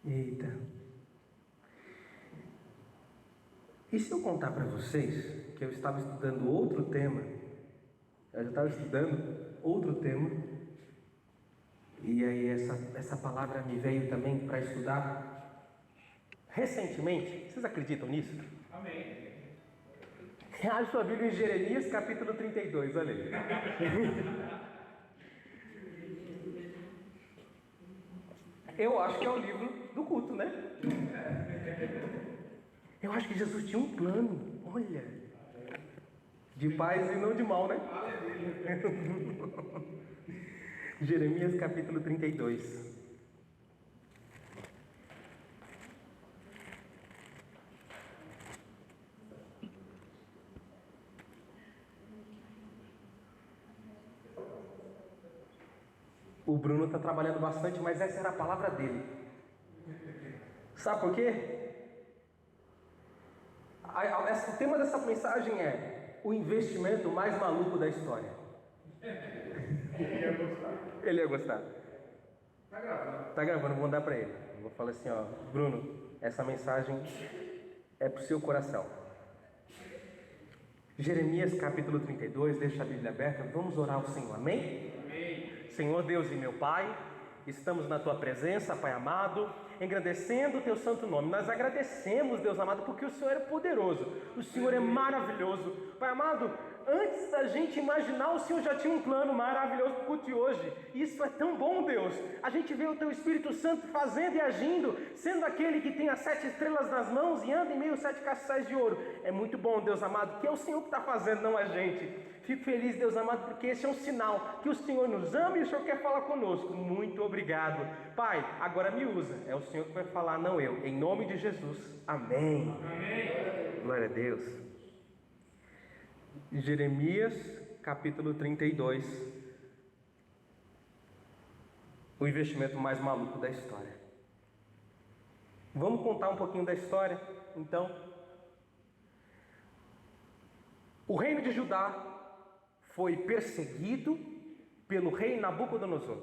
Eita. E se eu contar para vocês que eu estava estudando outro tema? Eu já estava estudando outro tema. E aí essa palavra me veio também para estudar recentemente. Vocês acreditam nisso? Amém. Abre sua Bíblia em Jeremias capítulo 32, olha aí. Eu acho que é o livro do culto, né? Eu acho que Jesus tinha um plano, olha, de paz e não de mal, né? Jeremias capítulo 32. O Bruno está trabalhando bastante, mas essa era a palavra dele. Sabe por quê? O tema dessa mensagem é o investimento mais maluco da história. Ele ia gostar. Tá gravando. Tá gravando, vou mandar para ele. Eu vou falar assim, ó, Bruno, essa mensagem é pro seu coração. Jeremias capítulo 32, deixa a Bíblia aberta, vamos orar ao Senhor, amém? Amém. Senhor Deus e meu Pai, estamos na Tua presença, Pai amado, engrandecendo o Teu santo nome. Nós agradecemos, Deus amado, porque o Senhor é poderoso, o Senhor é maravilhoso. Pai amado, antes da gente imaginar, o Senhor já tinha um plano maravilhoso para o culto de hoje. Isso é tão bom, Deus. A gente vê o Teu Espírito Santo fazendo e agindo, sendo aquele que tem as 7 estrelas nas mãos e anda em meio aos 7 castiçais de ouro. É muito bom, Deus amado, que é o Senhor que está fazendo, não a gente. Fico feliz, Deus amado, porque esse é um sinal que o Senhor nos ama e o Senhor quer falar conosco. Muito obrigado. Pai, agora me usa. É o Senhor que vai falar, não eu. Em nome de Jesus. Amém. Amém. Glória a Deus. Jeremias, capítulo 32. O investimento mais maluco da história. Vamos contar um pouquinho da história, então. O reino de Judá foi perseguido pelo rei Nabucodonosor.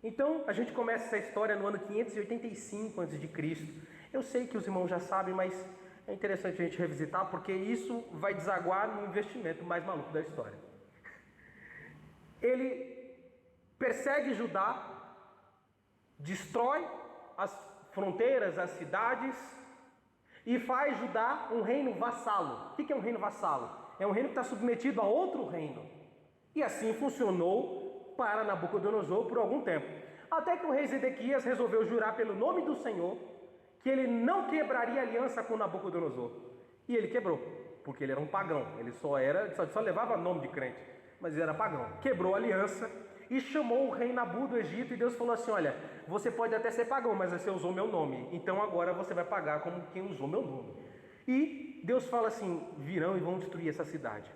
Então, a gente começa essa história no ano 585 a.C. Eu sei que os irmãos já sabem, mas é interessante a gente revisitar, porque isso vai desaguar no investimento mais maluco da história. Ele persegue Judá, destrói as fronteiras, as cidades, e faz Judá um reino vassalo. O que é um reino vassalo? É um reino que está submetido a outro reino. E assim funcionou para Nabucodonosor por algum tempo. Até que o rei Zedequias resolveu jurar pelo nome do Senhor que ele não quebraria aliança com Nabucodonosor. E ele quebrou, porque ele era um pagão. Ele só levava nome de crente, mas ele era pagão. Quebrou a aliança e chamou o rei Nabu do Egito. E Deus falou assim: olha, você pode até ser pagão, mas você usou meu nome. Então agora você vai pagar como quem usou meu nome. E Deus fala assim: virão e vão destruir essa cidade.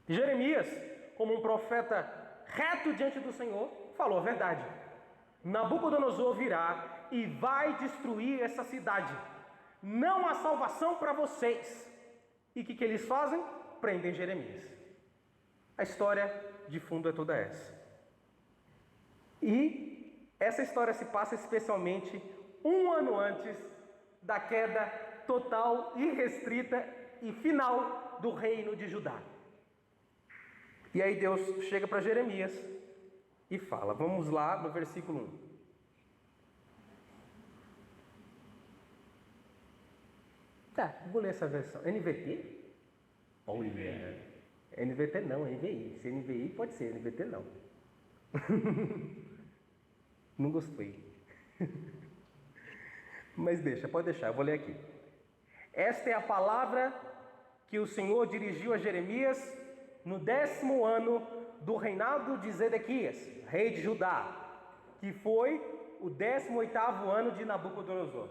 Jeremias, como um profeta reto diante do Senhor, falou a verdade. Nabucodonosor virá e vai destruir essa cidade. Não há salvação para vocês. E o que eles fazem? Prendem Jeremias. A história de fundo é toda essa. E essa história se passa especialmente um ano antes da queda total, irrestrita e final do reino de Judá. E aí Deus chega para Jeremias e fala, vamos lá no versículo 1. Tá, vou ler essa versão. NVT? Olha, NVT não, NVI. Se NVI pode ser, NVT não. Não gostei. Mas pode deixar, eu vou ler aqui. Esta é a palavra que o Senhor dirigiu a Jeremias no 10º ano do reinado de Zedequias, rei de Judá, que foi o 18º ano de Nabucodonosor.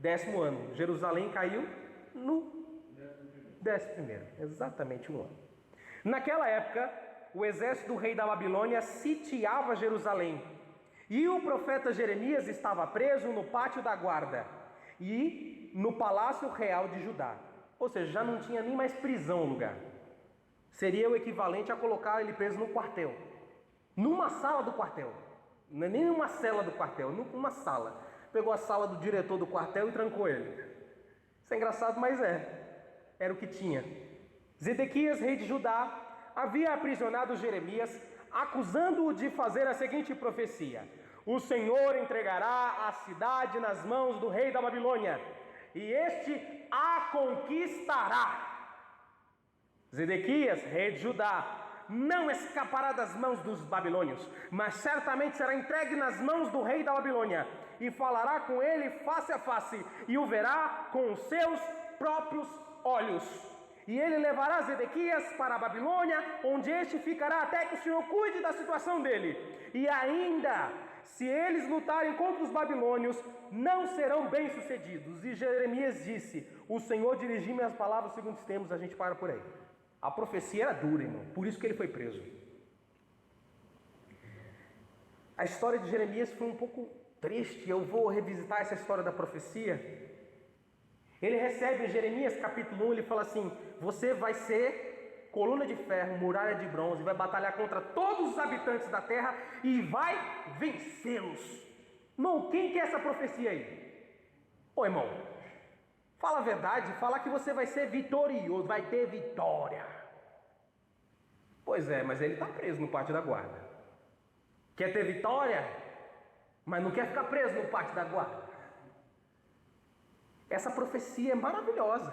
10º ano. Jerusalém caiu no 11º, exatamente um ano. Naquela época, o exército do rei da Babilônia sitiava Jerusalém, e o profeta Jeremias estava preso no pátio da guarda e no palácio real de Judá. Ou seja, já não tinha nem mais prisão no lugar. Seria o equivalente a colocar ele preso no quartel, numa sala do quartel. Não é nem uma cela do quartel, uma sala. Pegou a sala do diretor do quartel e trancou ele. Isso é engraçado, mas era o que tinha. Zedequias, rei de Judá, havia aprisionado Jeremias, acusando-o de fazer a seguinte profecia: o Senhor entregará a cidade nas mãos do rei da Babilônia, e este a conquistará. Zedequias, rei de Judá, não escapará das mãos dos babilônios, mas certamente será entregue nas mãos do rei da Babilônia, e falará com ele face a face, e o verá com os seus próprios olhos. E ele levará Zedequias para a Babilônia, onde este ficará até que o Senhor cuide da situação dele. E ainda, se eles lutarem contra os babilônios, não serão bem-sucedidos. E Jeremias disse: o Senhor dirigiu-me as palavras segundo os termos. A gente para por aí. A profecia era dura, irmão, por isso que ele foi preso. A história de Jeremias foi um pouco triste. Eu vou revisitar essa história da profecia. Ele recebe em Jeremias capítulo 1, ele fala assim: você vai ser coluna de ferro, muralha de bronze, vai batalhar contra todos os habitantes da terra e vai vencê-los. Irmão, quem quer essa profecia aí? Ô irmão, fala a verdade, fala que você vai ser vitorioso, vai ter vitória. Pois é, mas ele está preso no pátio da guarda. Quer ter vitória, mas não quer ficar preso no pátio da guarda. Essa profecia é maravilhosa.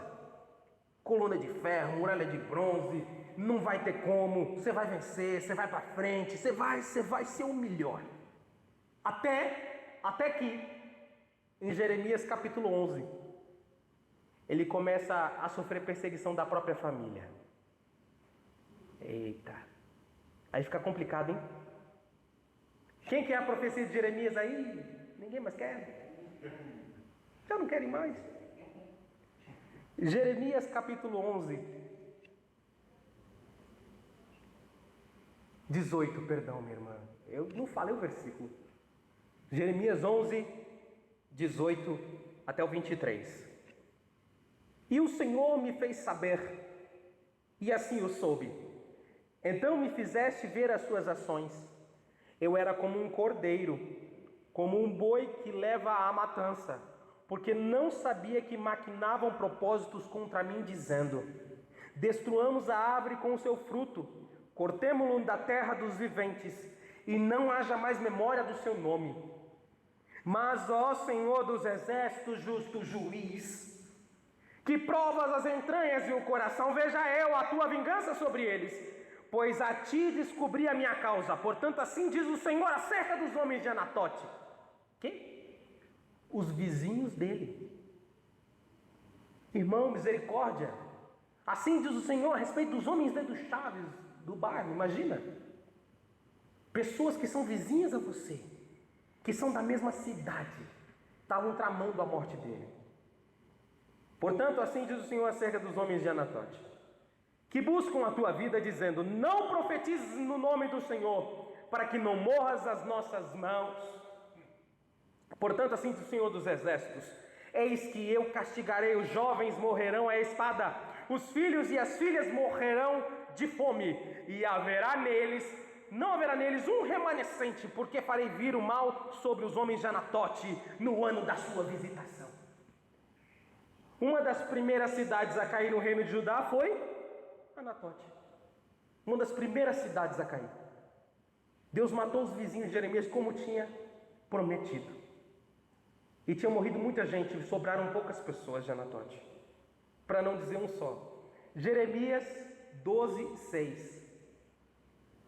Coluna de ferro, muralha de bronze, não vai ter como, você vai vencer, você vai para frente, você vai ser o melhor. Até que, em Jeremias capítulo 11, ele começa a sofrer perseguição da própria família. Eita, aí fica complicado, hein? Quem quer a profecia de Jeremias aí? Ninguém mais quer? Já não querem mais? Jeremias capítulo 11, 18, perdão, minha irmã. Eu não falei o versículo. Jeremias 11, 18 até o 23. E o Senhor me fez saber, e assim eu soube. Então me fizeste ver as suas ações. Eu era como um cordeiro, como um boi que leva à matança, porque não sabia que maquinavam propósitos contra mim, dizendo: destruamos a árvore com o seu fruto, cortemo-lo da terra dos viventes, e não haja mais memória do seu nome. Mas, ó Senhor dos exércitos, justo juiz, que provas as entranhas e o coração, veja eu a tua vingança sobre eles, pois a ti descobri a minha causa. Portanto, assim diz o Senhor acerca dos homens de Anatote. Quem? Os vizinhos dele. Irmão, misericórdia. Assim diz o Senhor a respeito dos homens do Chaves, do bairro. Imagina. Pessoas que são vizinhas a você, que são da mesma cidade, estavam tramando a morte dele. Portanto, assim diz o Senhor acerca dos homens de Anatote, que buscam a tua vida, dizendo: não profetizes no nome do Senhor, para que não morras às nossas mãos. Portanto, assim diz o Senhor dos exércitos: eis que eu castigarei, os jovens morrerão à espada, os filhos e as filhas morrerão de fome, e não haverá neles um remanescente, porque farei vir o mal sobre os homens de Anatote no ano da sua visitação. Uma das primeiras cidades a cair no reino de Judá foi Anatote. Uma das primeiras cidades a cair. Deus matou os vizinhos de Jeremias como tinha prometido. E tinha morrido muita gente, sobraram poucas pessoas de Anatote, para não dizer um só. Jeremias 12, 6.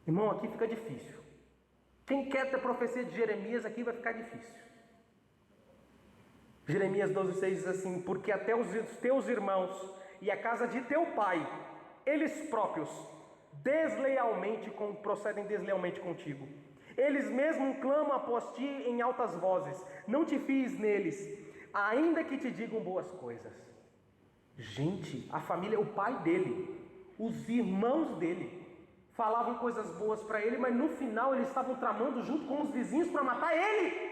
Irmão, aqui fica difícil. Quem quer ter profecia de Jeremias, aqui vai ficar difícil. Jeremias 12, 6 diz assim: porque até os teus irmãos e a casa de teu pai, eles próprios, procedem deslealmente contigo. Eles mesmos clamam após ti em altas vozes. Não te fies neles, ainda que te digam boas coisas. Gente, a família, o pai dele, os irmãos dele, falavam coisas boas para ele, mas no final eles estavam tramando junto com os vizinhos para matar ele.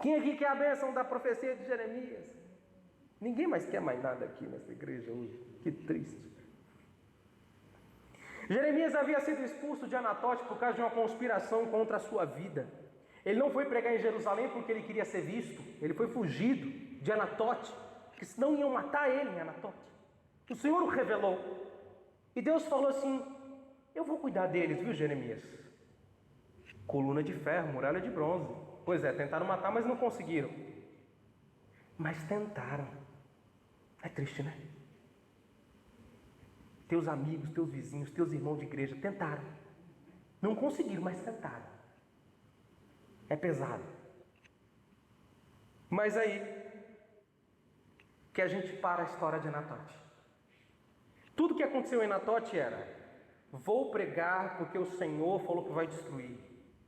Quem aqui quer a bênção da profecia de Jeremias? Ninguém mais quer mais nada aqui nessa igreja hoje. Que triste. Jeremias havia sido expulso de Anatote por causa de uma conspiração contra a sua vida. Ele não foi pregar em Jerusalém porque ele queria ser visto. Ele foi fugido de Anatote, porque senão iam matar ele em Anatote. O Senhor o revelou. E Deus falou assim: eu vou cuidar deles, viu, Jeremias? Coluna de ferro, muralha de bronze. Pois é, tentaram matar, mas não conseguiram. Mas tentaram. É triste, né? Teus amigos, teus vizinhos, teus irmãos de igreja tentaram. Não conseguiram, mas tentaram. É pesado. Mas aí que a gente para a história de Anatote. Tudo que aconteceu em Anatote era: vou pregar porque o Senhor falou que vai destruir.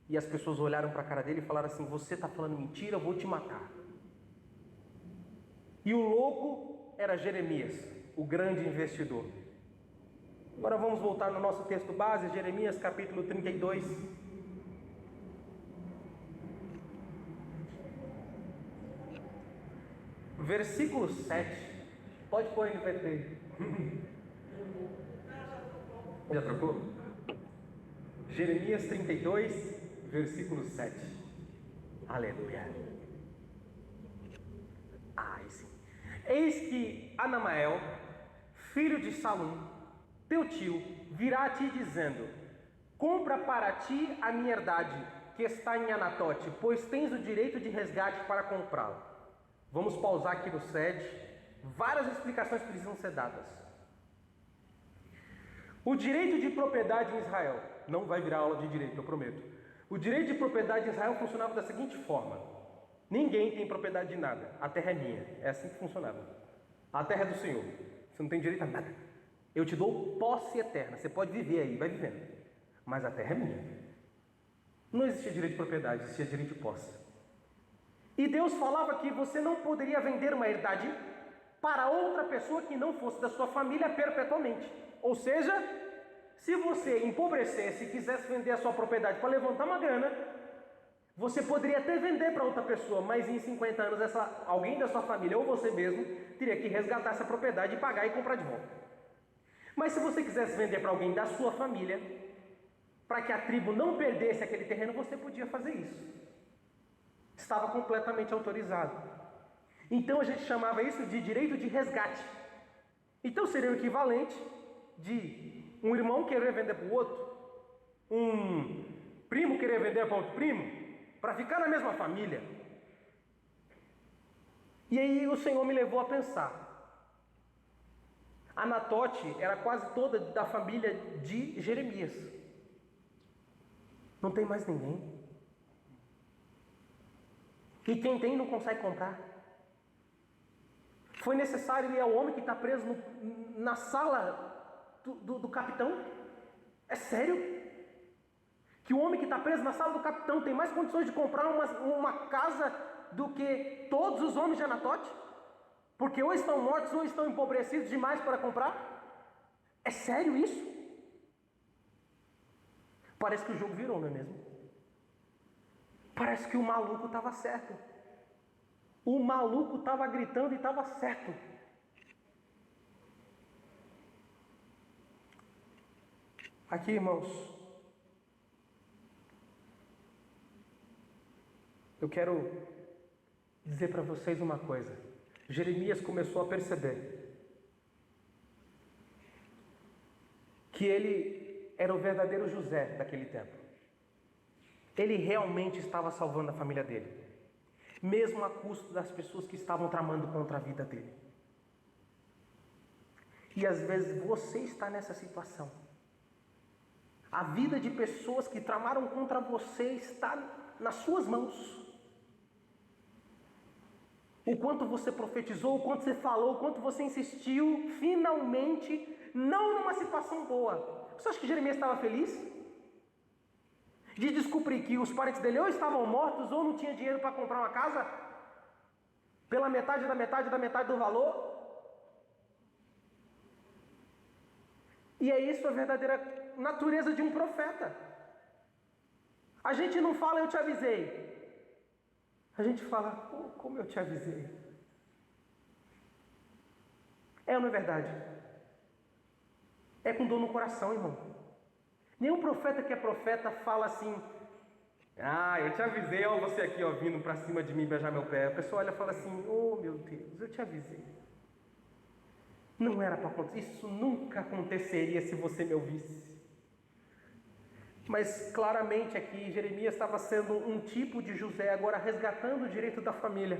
E as pessoas olharam para a cara dele e falaram assim: você está falando mentira, eu vou te matar. E o louco era Jeremias, o grande investidor. Agora vamos voltar no nosso texto base, Jeremias capítulo 32. Versículo 7. Pode pôr em VT. Já trocou? Jeremias 32, versículo 7. Aleluia. Ai sim. Eis que Anamael, filho de Salum, teu tio, virá a ti dizendo: compra para ti a minha herdade, que está em Anatote, pois tens o direito de resgate para comprá-la. Vamos pausar aqui no SED. Várias explicações precisam ser dadas. O direito de propriedade em Israel, não vai virar aula de direito, eu prometo. O direito de propriedade em Israel funcionava da seguinte forma: ninguém tem propriedade de nada, a terra é minha. É assim que funcionava. A terra é do Senhor, você não tem direito a nada. Eu te dou posse eterna, você pode viver aí, vai vivendo, mas a terra é minha. Não existia direito de propriedade, existia direito de posse. E Deus falava que você não poderia vender uma herdade para outra pessoa que não fosse da sua família perpetuamente. Ou seja, se você empobrecesse e quisesse vender a sua propriedade para levantar uma grana, você poderia até vender para outra pessoa, mas em 50 anos alguém da sua família ou você mesmo teria que resgatar essa propriedade e pagar e comprar de volta. Mas se você quisesse vender para alguém da sua família, para que a tribo não perdesse aquele terreno, você podia fazer isso. Estava completamente autorizado. Então a gente chamava isso de direito de resgate. Então seria o equivalente de um irmão querer vender para o outro, um primo querer vender para outro primo, para ficar na mesma família. E aí o Senhor me levou a pensar. Anatote era quase toda da família de Jeremias. Não tem mais ninguém. E quem tem não consegue comprar. Foi necessário ir ao homem que está preso na sala do capitão? É sério? Que o homem que está preso na sala do capitão tem mais condições de comprar uma casa do que todos os homens de Anatote? Porque ou estão mortos ou estão empobrecidos demais para comprar? É sério isso? Parece que o jogo virou, não é mesmo? Parece que o maluco estava certo. O maluco estava gritando e estava certo. Aqui, irmãos, eu quero dizer para vocês uma coisa. Jeremias começou a perceber que ele era o verdadeiro José daquele tempo. Ele realmente estava salvando a família dele, mesmo a custo das pessoas que estavam tramando contra a vida dele. E às vezes você está nessa situação. A vida de pessoas que tramaram contra você está nas suas mãos. O quanto você profetizou, o quanto você falou, o quanto você insistiu, finalmente, não numa situação boa. Você acha que Jeremias estava feliz? De descobrir que os parentes dele ou estavam mortos ou não tinha dinheiro para comprar uma casa pela metade da metade da metade do valor. E é isso a verdadeira natureza de um profeta. A gente não fala eu te avisei. A gente fala, oh, como eu te avisei. É ou não é verdade? É com dor no coração, irmão. Nenhum profeta que é profeta fala assim: ah, eu te avisei, ó, você aqui, ó, vindo para cima de mim beijar meu pé. A pessoa olha e fala assim: oh meu Deus, eu te avisei. Não era para acontecer, isso nunca aconteceria se você me ouvisse. Mas claramente aqui Jeremias estava sendo um tipo de José, agora resgatando o direito da família.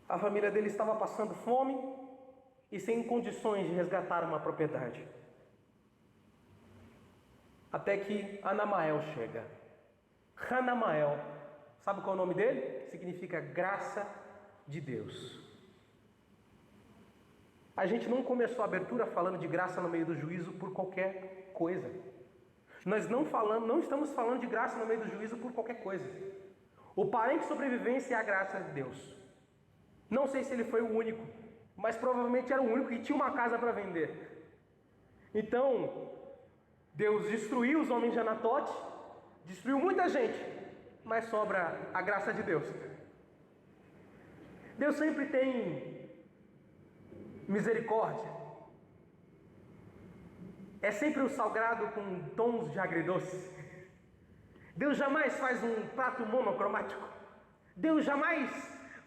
A família dele estava passando fome e sem condições de resgatar uma propriedade. Até que Hanamael chega. Hanamael, sabe qual é o nome dele? Significa graça de Deus. A gente não começou a abertura falando de graça no meio do juízo por qualquer coisa. Nós não estamos falando de graça no meio do juízo por qualquer coisa. O parente de sobrevivência é a graça de Deus. Não sei se ele foi o único, mas provavelmente era o único que tinha uma casa para vender. Então, Deus destruiu os homens de Anatote, destruiu muita gente, mas sobra a graça de Deus. Deus sempre tem misericórdia. É sempre o salgado com tons de agridoce. Deus jamais faz um prato monocromático. Deus jamais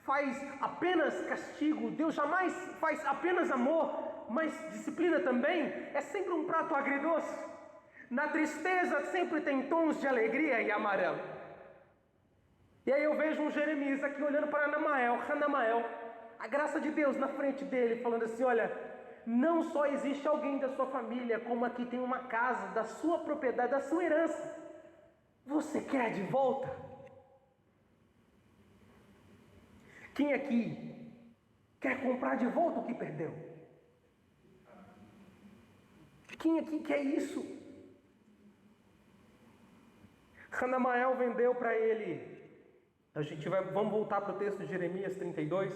faz apenas castigo. Deus jamais faz apenas amor, mas disciplina também. É sempre um prato agridoce. Na tristeza sempre tem tons de alegria e amarelo. E aí eu vejo um Jeremias aqui olhando para Hanamael, a graça de Deus na frente dele, falando assim: olha, não só existe alguém da sua família, como aqui tem uma casa, da sua propriedade, da sua herança. Você quer de volta? Quem aqui quer comprar de volta o que perdeu? Quem aqui quer isso? Hanamael vendeu para ele. Vamos voltar para o texto de Jeremias 32,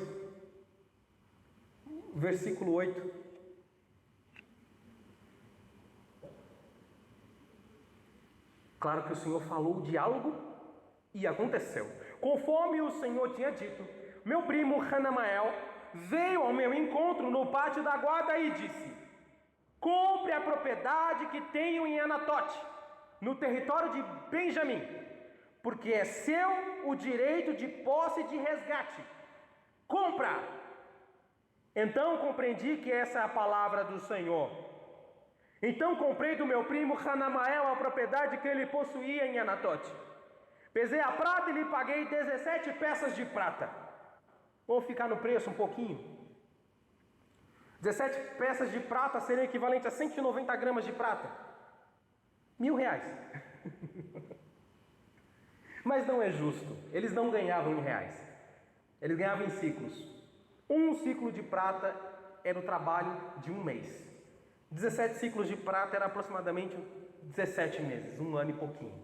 versículo 8. Claro que o Senhor falou de algo e aconteceu. Conforme o Senhor tinha dito, meu primo Hanamael veio ao meu encontro no pátio da guarda e disse: compre a propriedade que tenho em Anatote, no território de Benjamim, porque é seu o direito de posse e de resgate. Compra! Então compreendi que essa é a palavra do Senhor. Então comprei do meu primo Hanamael a propriedade que ele possuía em Anatote. Pesei a prata e lhe paguei 17 peças de prata. Vamos ficar no preço um pouquinho. 17 peças de prata seriam equivalente a 190 gramas de prata. R$1.000. Mas não é justo. Eles não ganhavam em reais. Eles ganhavam em ciclos. Um ciclo de prata era o trabalho de um mês. 17 ciclos de prata era aproximadamente 17 meses, um ano e pouquinho.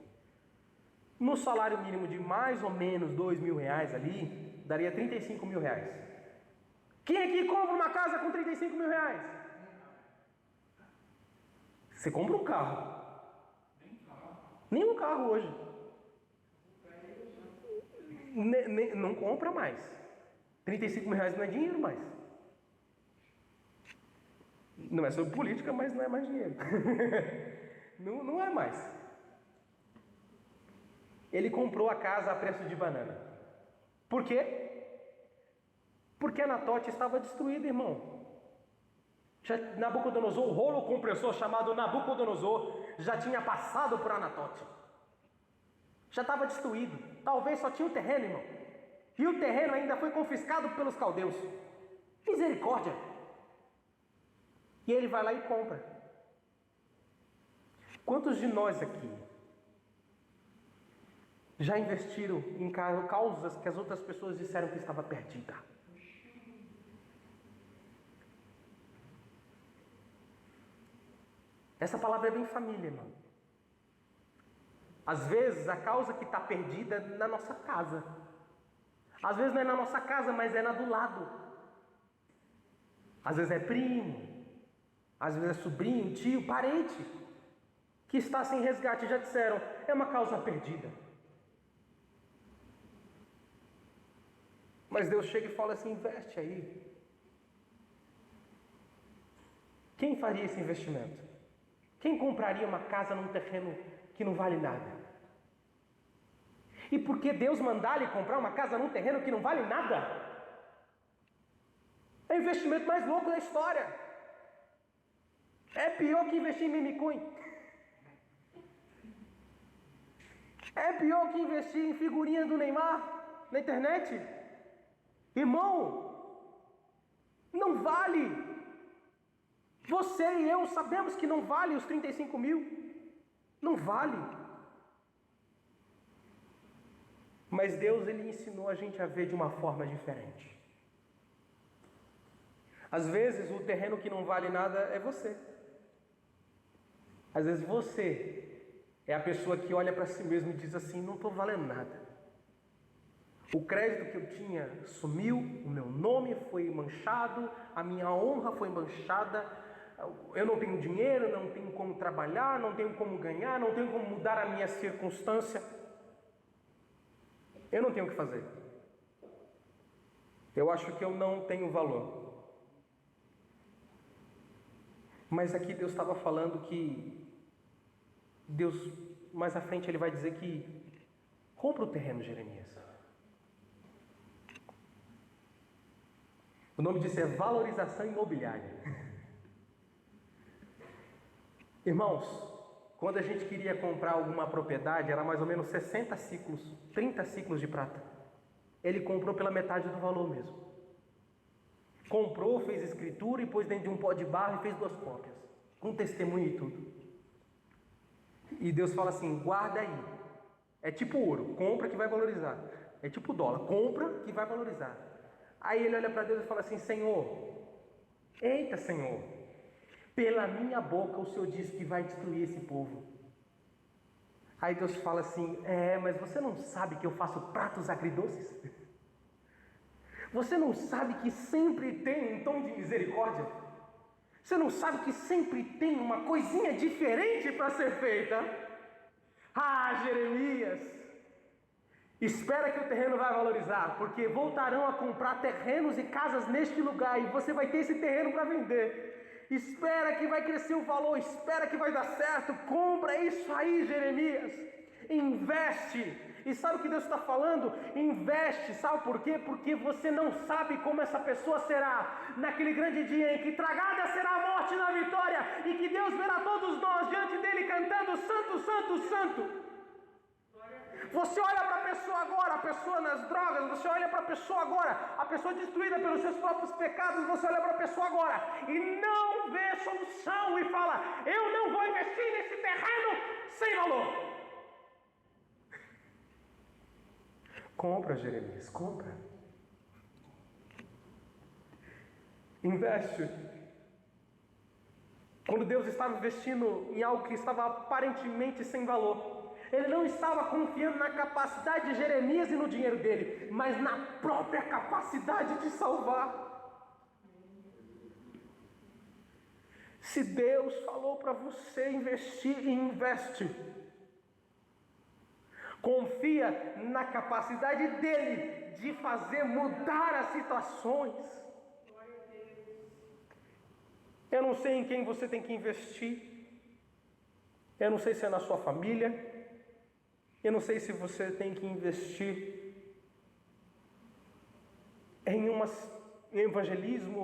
No salário mínimo de mais ou menos R$2.000 ali, daria R$35.000. Quem aqui compra uma casa com R$35.000? Você compra um carro. Nem um carro hoje. Não compra mais. R$35.000 não é dinheiro mais. Não é sobre política, mas não é mais dinheiro. não é mais. Ele comprou a casa a preço de banana. Por quê? Porque Anatote estava destruída, irmão. Nabucodonosor, o rolo compressor chamado Nabucodonosor, já tinha passado por Anatote. Já estava destruído. Talvez só tinha o terreno, irmão. E o terreno ainda foi confiscado pelos caldeus. Misericórdia. E ele vai lá e compra. Quantos de nós aqui já investiram em causas que as outras pessoas disseram que estava perdida? Essa palavra é bem família, irmão. Às vezes a causa que está perdida é na nossa casa. Às vezes não é na nossa casa, mas é na do lado. Às vezes é primo. Às vezes é sobrinho, tio, parente, que está sem resgate. Já disseram, é uma causa perdida. Mas Deus chega e fala assim: investe aí. Quem faria esse investimento? Quem compraria uma casa num terreno que não vale nada? E por que Deus mandar ele comprar uma casa num terreno que não vale nada? É o investimento mais louco da história. É pior que investir em meme coin. É pior que investir em figurinha do Neymar na internet. Irmão, não vale. Você e eu sabemos que não vale os 35 mil. Não vale. Mas Deus, Ele ensinou a gente a ver de uma forma diferente. Às vezes o terreno que não vale nada é você. Às vezes você é a pessoa que olha para si mesmo e diz assim: não estou valendo nada. O crédito que eu tinha sumiu, o meu nome foi manchado, a minha honra foi manchada, eu não tenho dinheiro, não tenho como trabalhar, não tenho como ganhar, não tenho como mudar a minha circunstância. Eu não tenho o que fazer. Eu acho que eu não tenho valor. Mas aqui Deus estava falando que Deus, mais à frente, Ele vai dizer que compra o terreno, Jeremias. O nome disso é valorização imobiliária. Irmãos, quando a gente queria comprar alguma propriedade, era mais ou menos 60 ciclos, 30 ciclos de prata. Ele comprou pela metade do valor mesmo. Comprou, fez escritura e pôs dentro de um pó de barro e fez 2 cópias, com testemunho e tudo. E Deus fala assim: guarda aí. É tipo ouro, compra que vai valorizar. É tipo dólar, compra que vai valorizar. Aí ele olha para Deus e fala assim: Senhor, eita Senhor, pela minha boca o Senhor disse que vai destruir esse povo. Aí Deus fala assim: mas você não sabe que eu faço pratos agridoces? Você não sabe que sempre tem um tom de misericórdia? Você não sabe que sempre tem uma coisinha diferente para ser feita? Ah, Jeremias, espera que o terreno vai valorizar, porque voltarão a comprar terrenos e casas neste lugar, e você vai ter esse terreno para vender. Espera que vai crescer o valor, espera que vai dar certo. Compra isso aí, Jeremias. Investe. E sabe o que Deus está falando? Investe, sabe por quê? Porque você não sabe como essa pessoa será naquele grande dia em que tragada será a morte na vitória, e que Deus verá todos nós diante dele cantando santo, santo, santo. Você olha para a pessoa agora, a pessoa nas drogas, você olha para a pessoa agora, a pessoa destruída pelos seus próprios pecados, você olha para a pessoa agora e não vê solução e fala: eu não vou investir nesse terreno sem valor. Compra, Jeremias, compra. Investe. Quando Deus estava investindo em algo que estava aparentemente sem valor, Ele não estava confiando na capacidade de Jeremias e no dinheiro dele, mas na própria capacidade de salvar. Se Deus falou para você investir, investe. Confia na capacidade dele de fazer mudar as situações. Eu não sei em quem você tem que investir. Eu não sei se é na sua família. Eu não sei se você tem que investir em evangelismo,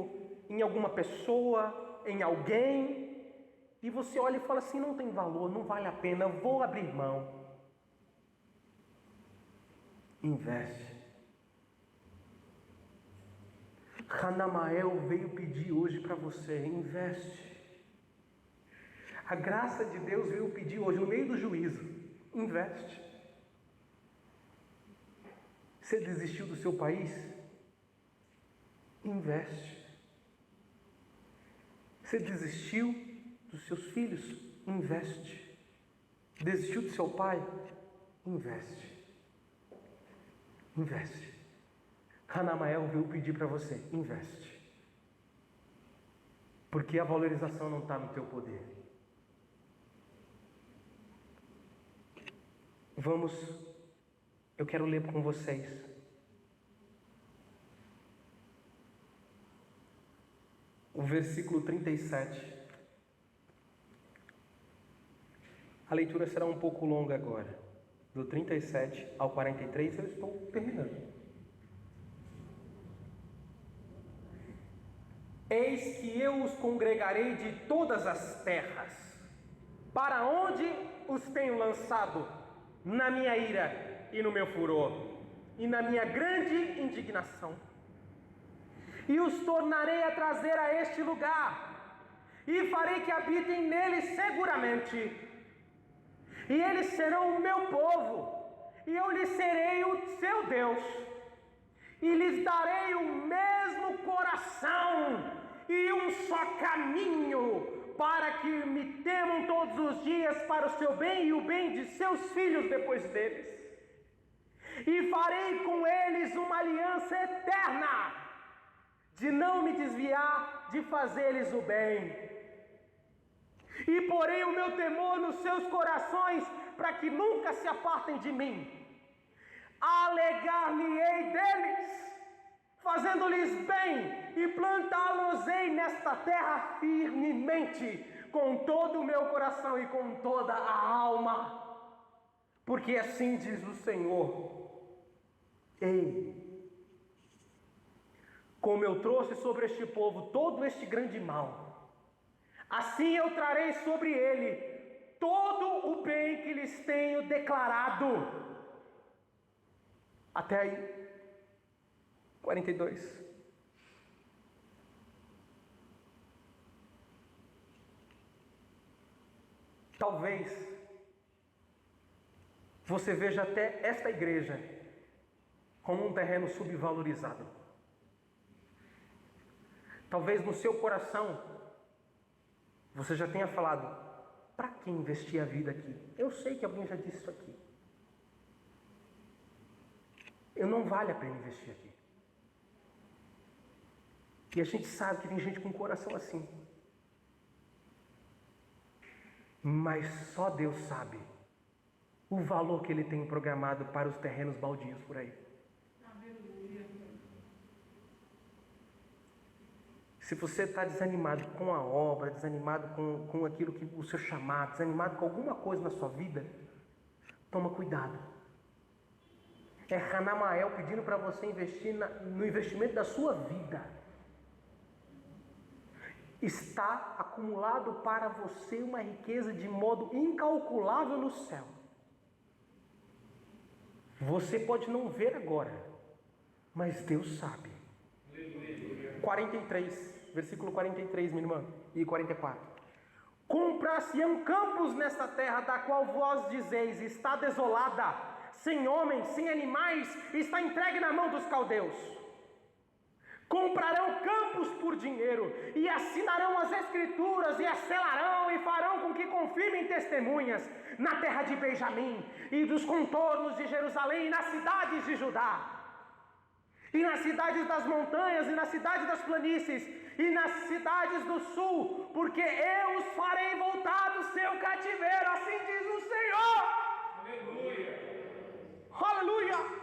em alguma pessoa, em alguém. E você olha e fala assim: não tem valor, não vale a pena, vou abrir mão. Investe. Hanamael veio pedir hoje para você: investe. A graça de Deus veio pedir hoje, no meio do juízo: investe. Você desistiu do seu país? Investe. Você desistiu dos seus filhos? Investe. Desistiu do seu pai? Investe. Investe. Hanamael veio pedir para você: investe. Porque a valorização não está no teu poder. Eu quero ler com vocês o versículo 37. A leitura será um pouco longa agora, do 37 ao 43, eu estou terminando. Eis que eu os congregarei de todas as terras, para onde os tenho lançado, na minha ira e no meu furor, e na minha grande indignação. E os tornarei a trazer a este lugar, e farei que habitem nele seguramente. E eles serão o meu povo, e eu lhes serei o seu Deus. E lhes darei o mesmo coração e um só caminho, para que me temam todos os dias para o seu bem e o bem de seus filhos depois deles. E farei com eles uma aliança eterna, de não me desviar de fazer-lhes o bem. E porei o meu temor nos seus corações, para que nunca se apartem de mim. Alegar-me-ei deles, fazendo-lhes bem, e plantá-los-ei nesta terra firmemente, com todo o meu coração e com toda a alma. Porque assim diz o Senhor: ei, como eu trouxe sobre este povo todo este grande mal, assim eu trarei sobre ele todo o bem que lhes tenho declarado. Até aí, 42. Talvez você veja até esta igreja como um terreno subvalorizado. Talvez no seu coração você já tenha falado: para que investir a vida aqui? Eu sei que alguém já disse isso aqui. Não vale a pena investir aqui. E a gente sabe que tem gente com o coração assim. Mas só Deus sabe o valor que Ele tem programado para os terrenos baldios por aí. Aleluia. Se você está desanimado com a obra, desanimado com aquilo que o seu chamado, desanimado com alguma coisa na sua vida, toma cuidado. É Hanamael pedindo para você investir no investimento da sua vida. Está acumulado para você uma riqueza de modo incalculável no céu. Você pode não ver agora, mas Deus sabe. 43, versículo 43, minha irmã, e 44. Comprar-se-ão campos nesta terra, da qual vós dizeis: está desolada, sem homens, sem animais, está entregue na mão dos caldeus. Comprarão campos por dinheiro, e assinarão as escrituras, e as selarão, e farão com que confirmem testemunhas na terra de Benjamim, e dos contornos de Jerusalém, e nas cidades de Judá, e nas cidades das montanhas, e nas cidades das planícies, e nas cidades do sul, porque eu os farei voltar do seu cativeiro, assim diz o Senhor. Aleluia. Aleluia!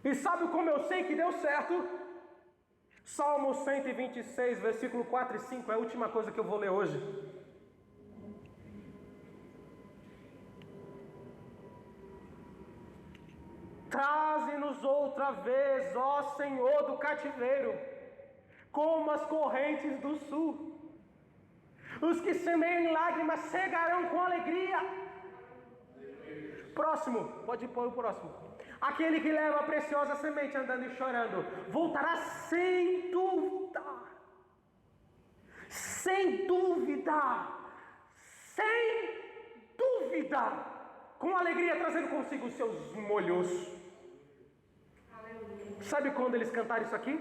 E sabe como eu sei que deu certo? Salmo 126, versículo 4 e 5, é a última coisa que eu vou ler hoje. Traze-nos outra vez, ó Senhor, do cativeiro, como as correntes do sul. Os que semeiam em lágrimas cegarão com alegria. Próximo, pode pôr o próximo. Aquele que leva a preciosa semente andando e chorando, voltará sem dúvida. Sem dúvida. Sem dúvida. Com alegria, trazendo consigo os seus molhos. Sabe quando eles cantaram isso aqui?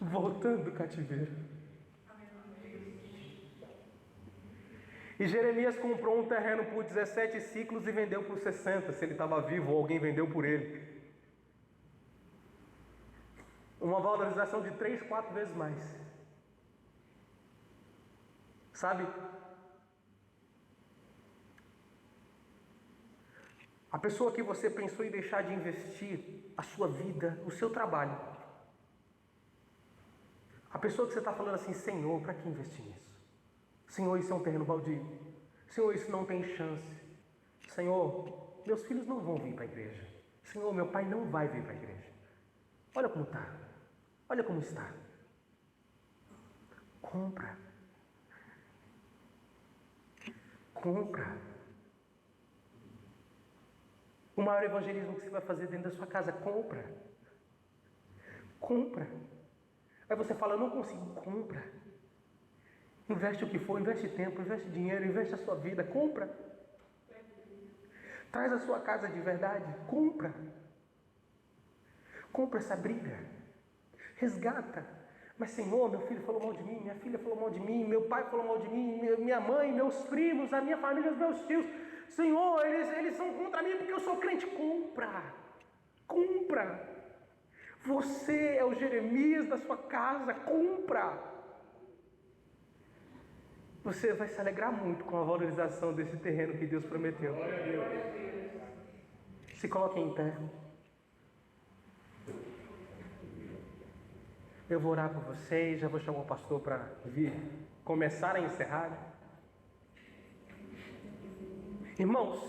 Voltando do cativeiro. E Jeremias comprou um terreno por 17 ciclos e vendeu por 60, se ele estava vivo ou alguém vendeu por ele. Uma valorização de 3, 4 vezes mais. Sabe? A pessoa que você pensou em deixar de investir a sua vida, o seu trabalho. A pessoa que você está falando assim: Senhor, para que investir nisso? Senhor, isso é um terreno baldio. Senhor, isso não tem chance. Senhor, meus filhos não vão vir para a igreja. Senhor, meu pai não vai vir para a igreja. Olha como está. Olha como está. Compra. Compra. O maior evangelismo que você vai fazer dentro da sua casa, compra. Compra. Aí você fala, eu não consigo, compra. Investe o que for, investe tempo, investe dinheiro, investe a sua vida, compra. Traz a sua casa de verdade, compra. Compra essa briga. Resgata. Mas Senhor, meu filho falou mal de mim, minha filha falou mal de mim, meu pai falou mal de mim, minha mãe, meus primos, a minha família, os meus tios. Senhor, eles são contra mim porque eu sou crente. Compra. Compra. Você é o Jeremias da sua casa, compra. Você vai se alegrar muito com a valorização desse terreno que Deus prometeu. Se coloque em pé. Eu vou orar por vocês, já vou chamar o pastor para vir começar a encerrar. Irmãos,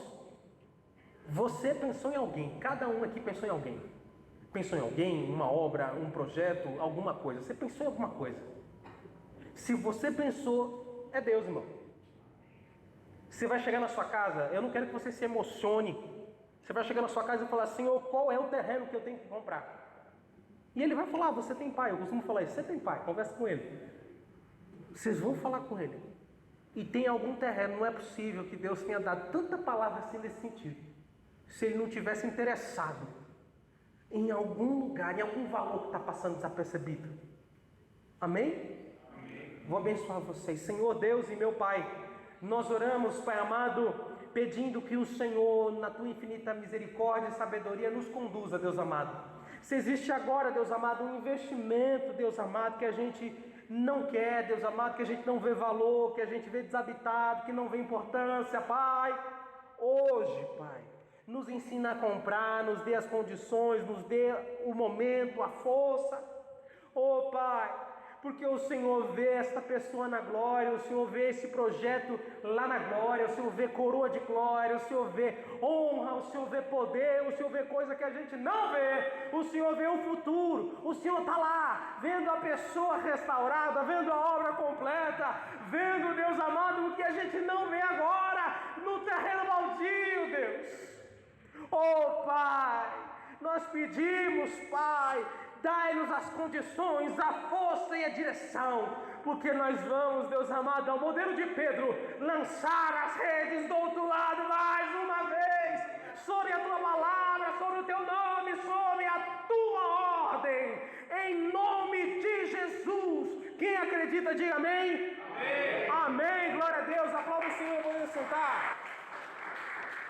você pensou em alguém, cada um aqui pensou em alguém. Pensou em alguém, uma obra, um projeto, alguma coisa. Você pensou em alguma coisa. Se você pensou, é Deus, irmão. Você vai chegar na sua casa, eu não quero que você se emocione. Você vai chegar na sua casa e falar, Senhor, qual é o terreno que eu tenho que comprar? E ele vai falar, você tem pai. Eu costumo falar isso, você tem pai, conversa com ele. Vocês vão falar com ele. E tem algum terreno, não é possível que Deus tenha dado tanta palavra assim nesse sentido. Se ele não tivesse interessado em algum lugar, em algum valor que está passando desapercebido. Amém? Amém? Vou abençoar vocês. Senhor Deus e meu Pai, nós oramos, Pai amado, pedindo que o Senhor, na tua infinita misericórdia e sabedoria, nos conduza, Deus amado. Se existe agora, Deus amado, um investimento, Deus amado, que a gente não quer, Deus amado, que a gente não vê valor, que a gente vê desabitado, que não vê importância, Pai, hoje, Pai, nos ensina a comprar, nos dê as condições, nos dê o momento, a força, oh Pai, porque o Senhor vê esta pessoa na glória, o Senhor vê esse projeto lá na glória, o Senhor vê coroa de glória, o Senhor vê honra, o Senhor vê poder, o Senhor vê coisa que a gente não vê, o Senhor vê o futuro, o Senhor está lá, vendo a pessoa restaurada, vendo a obra completa, vendo, Deus amado, o que a gente não vê agora, no terreno baldio, Deus. Oh Pai, nós pedimos, Pai, dai-nos as condições, a força e a direção, porque nós vamos, Deus amado, ao modelo de Pedro, lançar as redes do outro lado mais uma vez, sobre a tua palavra, sobre o teu nome, sobre a tua ordem, em nome de Jesus. Quem acredita, diga amém. Amém. Amém. Glória a Deus. Aplauda o Senhor, vamos sentar.